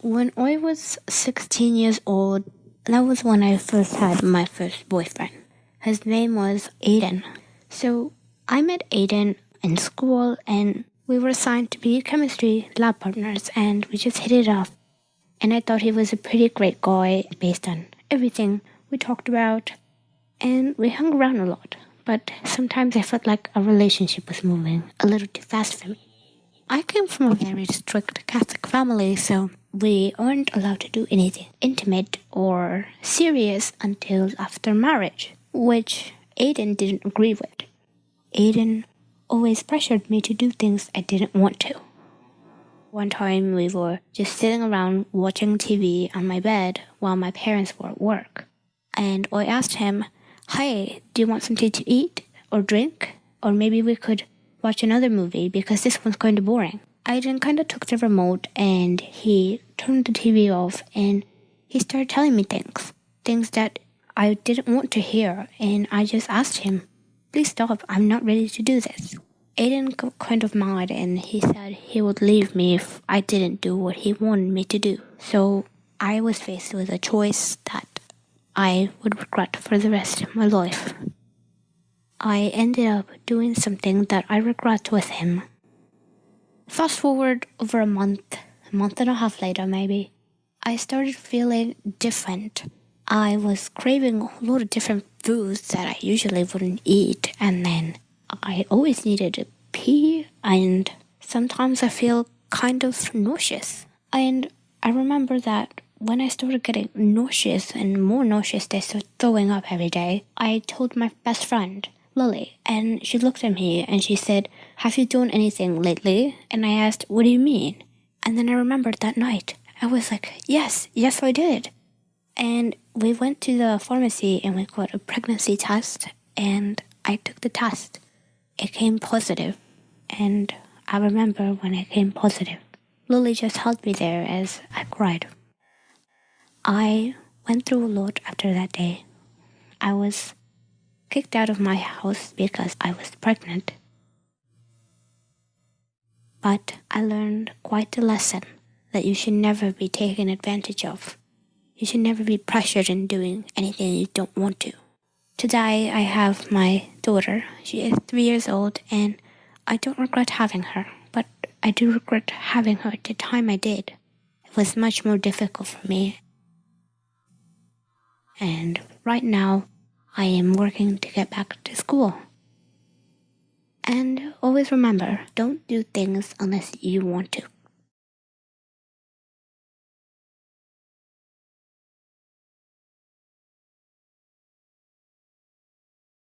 When I was 16 years old, that was when I first had my first boyfriend. His name was Aiden. So I met Aiden in school and we were assigned to be chemistry lab partners and we just hit it off. And I thought he was a pretty great guy based on everything we talked about. And we hung around a lot. But sometimes I felt like our relationship was moving a little too fast for me. I came from a very strict Catholic family, so we weren't allowed to do anything intimate or serious until after marriage, which Aiden didn't agree with. Aiden always pressured me to do things I didn't want to. One time we were just sitting around watching TV on my bed while my parents were at work. And I asked him, "Hey, do you want something to eat or drink? Or maybe we could watch another movie because this one's kind of boring." Aiden kind of took the remote and he turned the TV off and he started telling me things that I didn't want to hear. And I just asked him, "Please stop, I'm not ready to do this." Aiden got kind of mad and he said he would leave me if I didn't do what he wanted me to do. So I was faced with a choice that I would regret for the rest of my life. I ended up doing something that I regret with him. Fast forward over a month and a half later maybe, I started feeling different. I was craving a lot of different foods that I usually wouldn't eat, and then I always needed to pee, and sometimes I feel kind of nauseous. And I remember that when I started getting nauseous and more nauseous, I started throwing up every day, I told my best friend, Lily, and she looked at me and she said, "Have you done anything lately?" And I asked, "What do you mean?" And then I remembered that night. I was like, yes, I did. And we went to the pharmacy and we got a pregnancy test and I took the test. It came positive. And I remember when it came positive, Lily just held me there as I cried. I went through a lot after that day. I was kicked out of my house because I was pregnant. But I learned quite a lesson that you should never be taken advantage of. You should never be pressured in doing anything you don't want to. Today I have my daughter. She is 3 years old and I don't regret having her, but I do regret having her at the time I did. It was much more difficult for me. And right now, I am working to get back to school. And always remember, don't do things unless you want to.